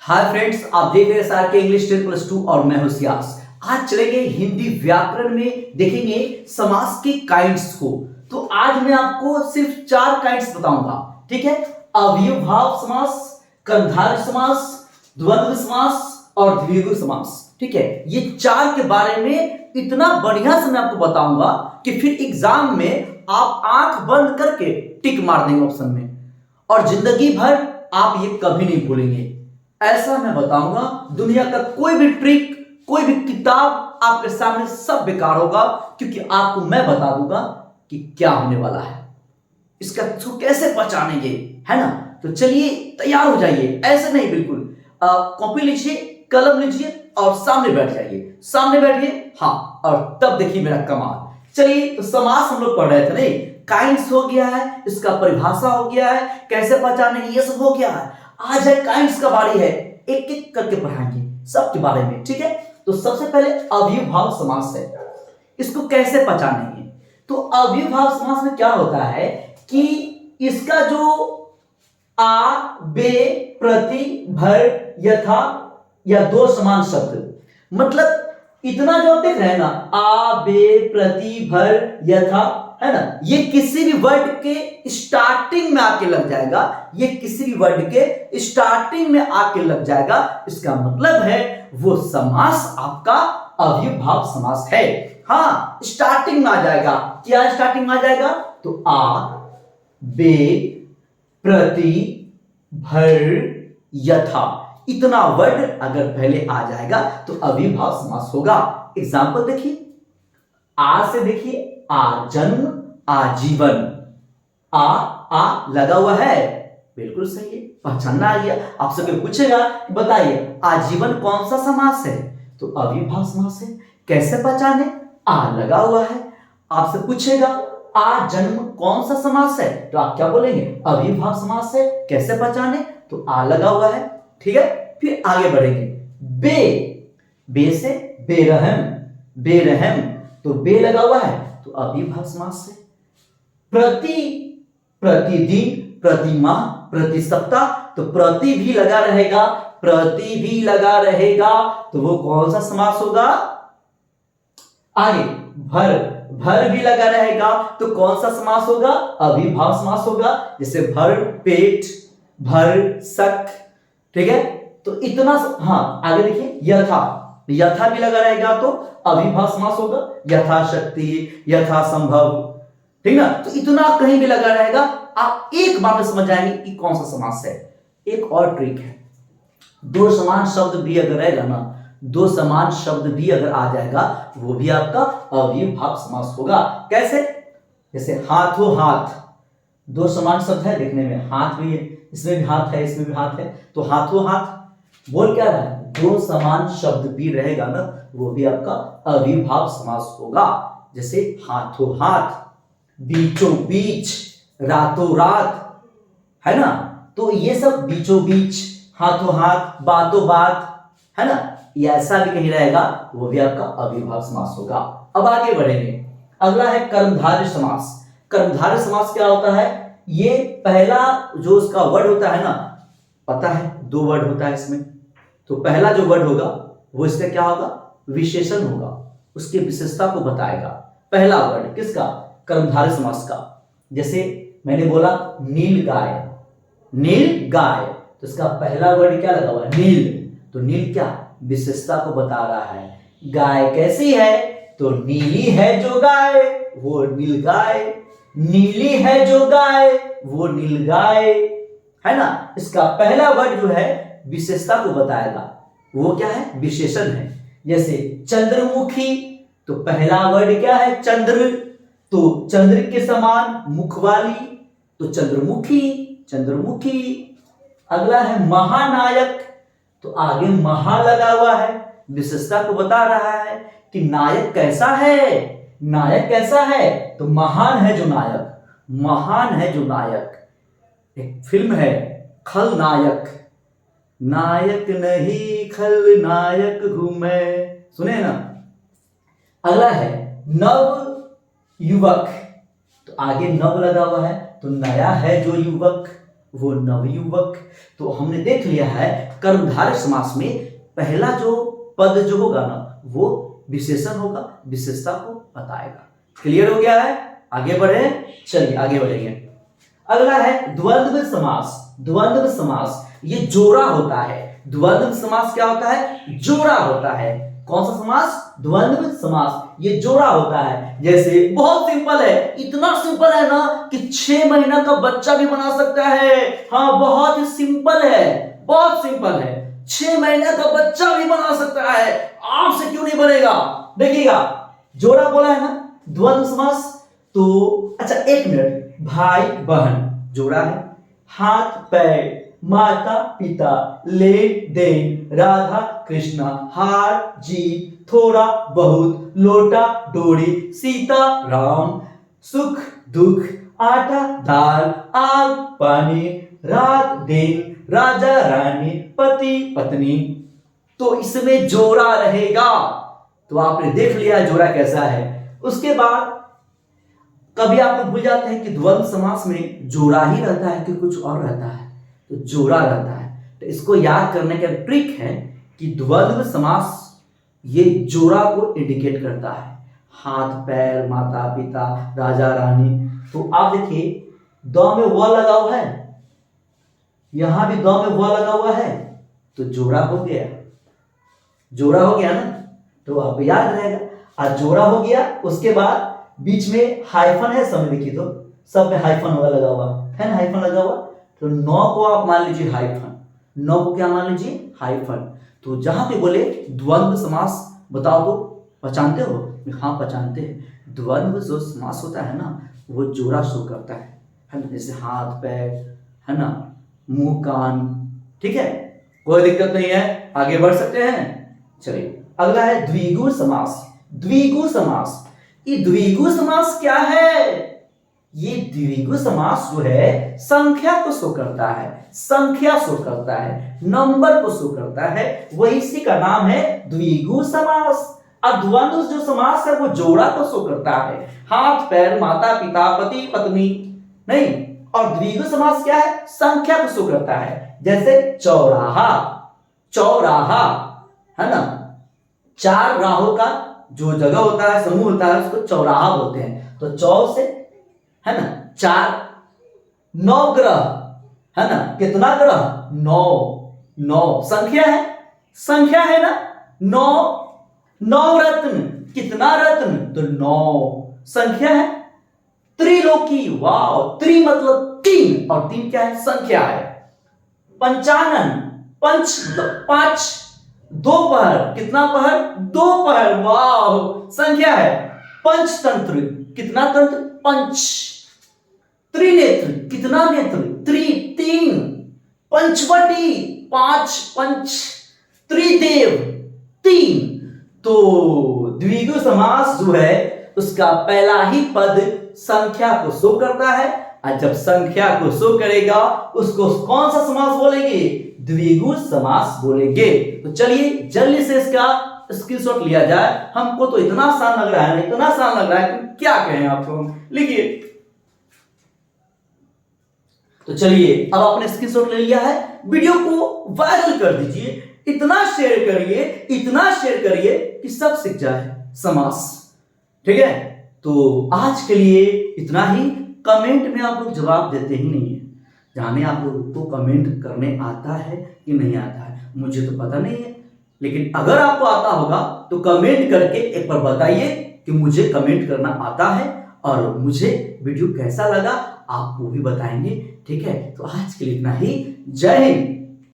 Hi friends, आप देख रहे हैं सार के इंग्लिश 10+2 और मैं हूं सियास। आज चलेंगे हिंदी व्याकरण में, देखेंगे समास के काइंड्स को। तो आज मैं आपको सिर्फ 4 काइंड्स बताऊंगा, ठीक है। अव्ययभाव समास, कर्मधारय समास, द्वंद्व समास और द्विगु समास, ठीक है। ये 4 के बारे में इतना बढ़िया से मैं आपको बताऊंगा कि फिर एग्जाम में आप आंख बंद करके टिक मार देंगे ऑप्शन में, और जिंदगी भर आप ये कभी नहीं भूलेंगे। ऐसा मैं बताऊंगा, दुनिया का कोई भी ट्रिक, कोई भी किताब आपके सामने सब बेकार होगा, क्योंकि आपको मैं बता दूंगा कि क्या होने वाला है, इसका थ्रू कैसे पहचानेंगे, है ना। तो चलिए तैयार हो जाइए, ऐसे नहीं, बिल्कुल कॉपी लीजिए, कलम लीजिए और सामने बैठ जाइए। सामने बैठिए, हाँ, और तब देखिए मेरा कमाल। चलिए, तो समास हम लोग पढ़ रहे थे नहीं, काइंड्स हो गया है, इसका परिभाषा हो गया है, कैसे पहचानेंगे ये सब हो गया है। आज है काइंड्स का बारी है, एक एक करके पढ़ाएंगे सबके बारे में, ठीक है। तो सबसे पहले अव्ययभाव समास है, इसको कैसे पहचानेंगे। तो अव्ययभाव समास में क्या होता है कि इसका जो आ, बे, प्रति, भर, यथा या दो समान शब्द, मतलब इतना जो आप देख रहे हैं ना, आ, बे, प्रति, भर, यथा, है ना, ये किसी भी वर्ड के स्टार्टिंग में आके लग जाएगा। ये किसी भी वर्ड के स्टार्टिंग में आके लग जाएगा, इसका मतलब है वो समास आपका अव्ययभाव समास है। हाँ, स्टार्टिंग में आ जाएगा। क्या स्टार्टिंग में आ जाएगा? तो आ, बे, प्रति, भर, यथा, इतना वर्ड अगर पहले आ जाएगा तो अव्ययभाव समास होगा। एग्जांपल देखिए, आ से देखिए, आजन्म, आजीवन। आ लगा हुआ है, बिल्कुल सही है, पहचानना आ गया। आपसे कोई पूछेगा बताइए आजीवन कौन सा समास है, तो अव्ययभाव समास है। कैसे पहचाने? आ लगा हुआ है। आपसे पूछेगा आ जन्म कौन सा समास है, तो आप क्या बोलेंगे? अव्ययभाव समास है। कैसे पहचाने? तो आ लगा हुआ है, ठीक है। फिर आगे बढ़ेंगे, बे से बेरहम, बेरहम, तो बे लगा हुआ है तो अव्ययभाव समास है। प्रति, प्रतिदिन, प्रति माह, प्रति सप्ताह, तो प्रति भी लगा रहेगा, प्रति भी लगा रहेगा, तो वो कौन सा समास होगा? आगे भर, भर भी लगा रहेगा, तो कौन सा समास होगा? अव्ययभाव समास होगा। जैसे भर पेट, भर सक, ठीक है। तो इतना, हाँ, आगे देखिए, यथा, यथा भी लगा रहेगा तो अव्ययभाव समास होगा। यथाशक्ति, यथा संभव, ठीक ना। तो इतना कहीं भी लगा रहेगा, आप एक बार में समझ जाएंगे कि कौन सा समास है। एक और ट्रिक है, दो समान शब्द भी अगर रहेगा ना, दो समान शब्द भी अगर आ जाएगा, वो भी आपका अव्ययभाव समास होगा। कैसे? जैसे हाथों हाथ, दो समान शब्द है, देखने में हाथ भी है, इसमें भी हाथ है, इसमें भी हाथ है, तो हाथों हाथ बोल क्या रहा है? दो समान शब्द भी रहेगा ना, वो भी आपका अव्ययभाव समास होगा। जैसे हाथों हाथ, बीचों बीच, रातों रात, है ना। तो ये सब बीचों बीच, हाथों हाथ, बातों बात, है ना, ये ऐसा भी कहीं रहेगा, वो भी आपका अव्ययभाव समास होगा। अब आगे बढ़ेंगे, अगला है कर्मधारय समास। कर्मधारय समास क्या होता है? ये पहला जो उसका वर्ड होता है ना, पता है 2 वर्ड होता है इसमें, तो पहला जो वर्ड होगा वो इसका क्या होगा? विशेषण होगा, उसकी विशेषता को बताएगा। पहला वर्ड किसका? कर्मधारय समास का। जैसे मैंने बोला नील गाय, नील गाय, तो इसका पहला वर्ड क्या लगा हुआ है? नील, तो नील क्या? विशेषता को बता रहा है। गाय कैसी है? तो नीली है जो गाय, वो नील गाय। नीली है जो गाय, वो नील गाय, है ना। इसका पहला वर्ड जो है विशेषता को बताएगा, वो क्या है? विशेषण है। जैसे चंद्रमुखी, तो पहला वर्ड क्या है? चंद्र, तो चंद्र के समान मुख वाली, तो चंद्रमुखी, चंद्रमुखी। अगला है महानायक, तो आगे महा लगा हुआ है, विशेषता को बता रहा है कि नायक कैसा है, नायक कैसा है, तो महान है जो नायक, महान है जो नायक। एक फिल्म है खलनायक, नायक नहीं खलनायक हूं मैं, सुने ना। अगला है नव युवक, तो आगे नव लगा हुआ है, तो नया है जो युवक, वो नवयुवक। तो हमने देख लिया है कर्मधारय समास में पहला जो पद जो होगा ना वो विशेषण होगा, विशेषता को बताएगा। क्लियर हो गया है? आगे बढ़े, चलिए आगे बढ़ेंगे। अगला है द्वंद्व समास। द्वंद्व समास ये जोड़ा होता है। द्वंद्व समास क्या होता है? जोड़ा होता है। कौन सा समास? द्वंद्व समास। ये जोड़ा होता है। जैसे बहुत सिंपल है, इतना सिंपल है ना कि 6 महीना का बच्चा भी बना सकता है। हाँ, बहुत ही सिंपल है, बहुत सिंपल है। 6 महीने का बच्चा भी बना सकता है, आपसे क्यों नहीं बनेगा? देखिएगा, जोड़ा बोला है ना, द्वंद्व समास। तो अच्छा, 1 मिनट। भाई बहन जोड़ा है, हाथ पैर, माता पिता, लेन देन, राधा कृष्णा, हार जीत, थोड़ा बहुत, लोटा डोरी, सीता राम, सुख दुख, आटा दाल, आग पानी, रात दिन, राजा रानी, पति पत्नी। तो इसमें जोड़ा रहेगा। तो आपने देख लिया जोड़ा कैसा है। उसके बाद कभी आप लोग भूल जाते हैं कि द्वंद्व समास में जोड़ा ही रहता है कि कुछ और रहता है। तो जोड़ा रहता है। तो इसको याद करने का ट्रिक है कि द्वंद्व समास ये जोड़ा को इंडिकेट करता है। हाथ पैर, माता पिता, राजा रानी। तो आप देखिए, द में व लगा हुआ है, यहां भी द में व लगा हुआ है, तो जोड़ा हो गया। जोड़ा हो गया ना, तो आपको याद रहेगा। आज जोड़ा हो गया। उसके बाद बीच में हाइफन है, सब देखिए तो सब में हाइफन होगा लगा हुआ है ना, हाइफन लगा हुआ। तो नौ को आप मान लीजिए हाइफन, नौ को क्या मान लीजिए? हाइफन। तो जहां पे बोले द्वंद्व समास बताओ तो पहचानते हो? हाँ पहचानते हैं। द्वंद्व जो समास होता है ना वो जोड़ा शो करता है ना, जैसे हाथ पैर, है ना, मुंह कान। ठीक है, कोई दिक्कत नहीं है, आगे बढ़ सकते हैं। चलिए अगला है द्विगु समास। द्विगु समास, ये द्विगु समास क्या है? ये द्विगु समास जो है संख्या को शो करता है, संख्या शो करता है, नंबर को शो करता है, वही इसी का नाम है द्विगु समास। और द्वंद्व जो समास है वो जोड़ा को शो करता है, हाथ पैर, माता पिता, पति पत्नी नहीं। और द्विगु समास क्या है? संख्या को शो करता है। जैसे चौराहा, चौराहा है ना, 4 राहों का जो जगह होता है, समूह होता है, उसको चौराहा बोलते हैं। तो चौ से है ना 4, 9 ग्रह है ना, कितना ग्रह? 9। 9 संख्या है, संख्या है ना। 9 9 रत्न, कितना रत्न? तो 9 संख्या है। त्रिलोकी, वाह, त्रि मतलब 3 और 3 क्या है? संख्या है। पंचानन, पंच मतलब 5, दोपहर, कितना पहर? 2 पहर, वाह, संख्या है। पंचतंत्र, कितना तंत्र? 5। त्रिनेत्र, कितना नेत्र? 3। पंचवटी, 5 पंच। त्रिदेव, 3। तो द्विगु समास जो है उसका पहला ही पद संख्या को शो करता है, और जब संख्या को शो करेगा उसको कौन सा समास बोलेंगे? द्विगु समास बोलेंगे। तो चलिए जल्दी से इसका स्क्रीनशॉट लिया जाए। हमको तो इतना आसान लग रहा है, इतना आसान लग रहा है कि क्या कहें आपको। लिखिए। तो चलिए, अब आपने स्क्रीनशॉट ले लिया है, वीडियो को वायरल कर दीजिए, इतना शेयर करिए, इतना शेयर करिए कि सब सीख जाए समास। ठीक है, तो आज के लिए इतना ही। कमेंट में आप लोग जवाब देते ही नहीं है, जाने आप लोगों को कमेंट करने आता है कि नहीं आता है, मुझे तो पता नहीं है। लेकिन अगर आपको आता होगा तो कमेंट करके एक बार बताइए कि मुझे कमेंट करना आता है, और मुझे वीडियो कैसा लगा आप वो भी बताएंगे। ठीक है, तो आज के लिए इतना ही। जय हिंद।